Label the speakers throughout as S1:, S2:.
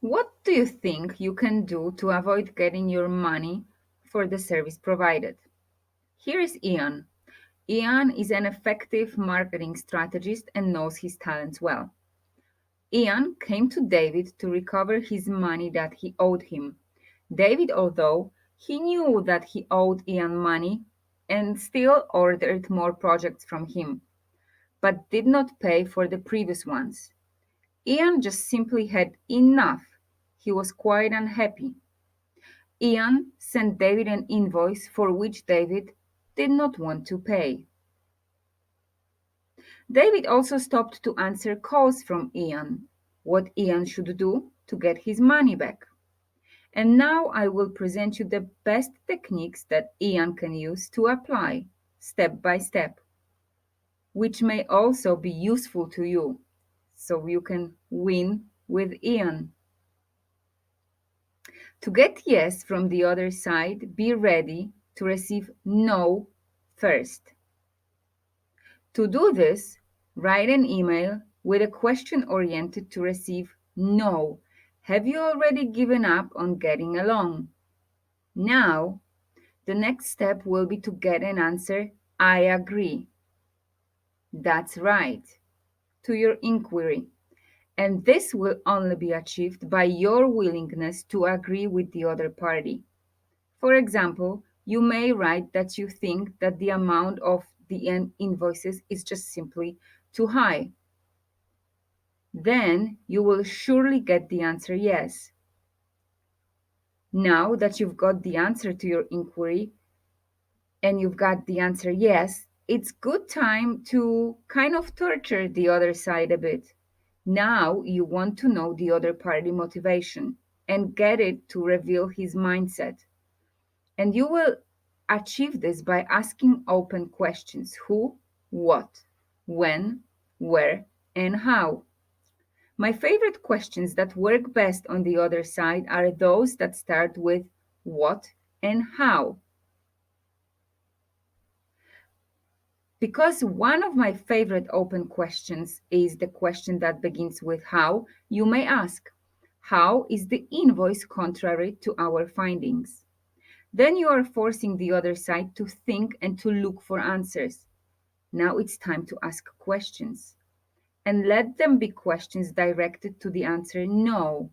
S1: What do you think you can do to avoid getting your money for the service provided? Here is Ian. Ian is an effective marketing strategist and knows his talents well. Ian came to David to recover his money that he owed him. David, although he knew that he owed Ian money and still ordered more projects from him, but did not pay for the previous ones. Ian just simply had enough. He was quite unhappy. Ian sent David an invoice for which David did not want to pay. David also stopped to answer calls from Ian, what Ian should do to get his money back. And now I will present you the best techniques that Ian can use to apply step by step, which may also be useful to you so you can win with Ian. To get yes from the other side, be ready to receive no first. To do this, write an email with a question oriented to receive no. Have you already given up on getting along? Now, the next step will be to get an answer, I agree. That's right, to your inquiry. And this will only be achieved by your willingness to agree with the other party. For example, you may write that you think that the amount of the invoices is just simply too high. Then you will surely get the answer yes. Now that you've got the answer to your inquiry and you've got the answer yes, it's good time to kind of torture the other side a bit. Now you want to know the other party motivation and get it to reveal his mindset. And you will achieve this by asking open questions: who, what, when, where, and how. My favorite questions that work best on the other side are those that start with what and how. Because one of my favorite open questions is the question that begins with how, you may ask, how is the invoice contrary to our findings? Then you are forcing the other side to think and to look for answers. Now it's time to ask questions. And let them be questions directed to the answer no.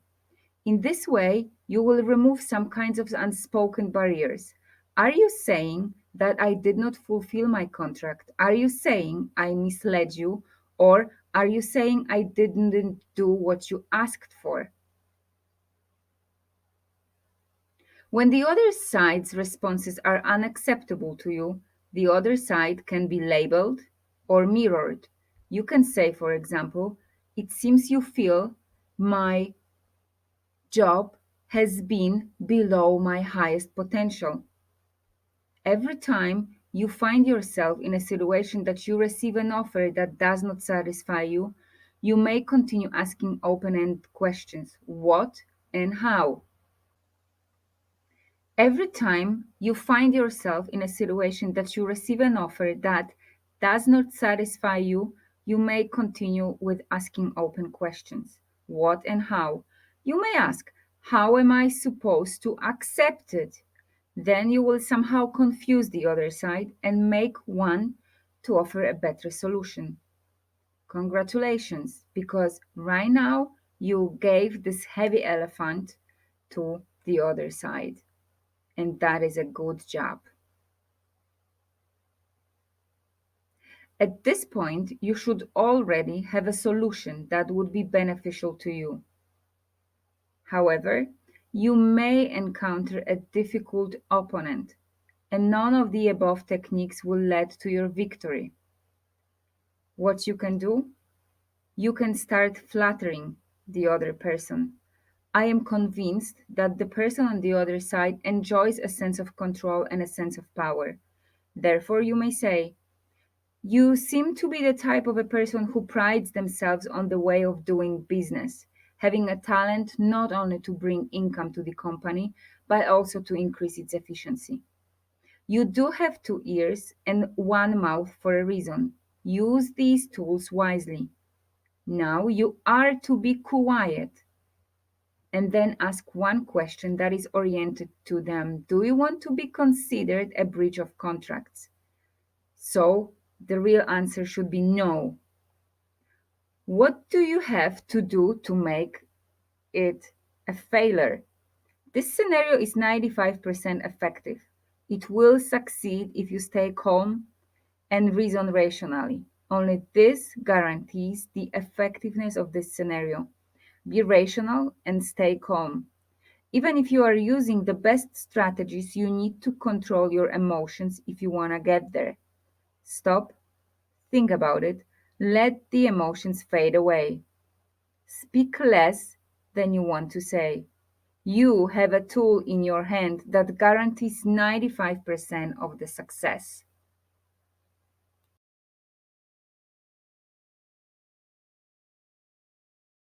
S1: In this way, you will remove some kinds of unspoken barriers. Are you saying that I did not fulfill my contract? Are you saying I misled you? Or are you saying I didn't do what you asked for? When the other side's responses are unacceptable to you, the other side can be labeled or mirrored. You can say, for example, it seems you feel my job has been below my highest potential. Every time you find yourself in a situation that you receive an offer that does not satisfy you, you may continue asking open ended questions: what and how? Every time you find yourself in a situation that you receive an offer that does not satisfy you, you may continue with asking open questions. What and how? You may ask, how am I supposed to accept it? Then you will somehow confuse the other side and make one to offer a better solution. Congratulations, because right now you gave this heavy elephant to the other side, and that is a good job. At this point, you should already have a solution that would be beneficial to you. However, you may encounter a difficult opponent, and none of the above techniques will lead to your victory. What you can do? You can start flattering the other person. I am convinced that the person on the other side enjoys a sense of control and a sense of power. Therefore, you may say, you seem to be the type of a person who prides themselves on the way of doing business, having a talent not only to bring income to the company, but also to increase its efficiency. You do have two ears and one mouth for a reason. Use these tools wisely. Now you are to be quiet and then ask one question that is oriented to them. Do you want to be considered a breach of contracts? So the real answer should be no. What do you have to do to make it a failure? This scenario is 95% effective. It will succeed if you stay calm and reason rationally. Only this guarantees the effectiveness of this scenario. Be rational and stay calm. Even if you are using the best strategies, you need to control your emotions if you want to get there. Stop, think about it, let the emotions fade away. Speak less than you want to say. You have a tool in your hand that guarantees 95% of the success.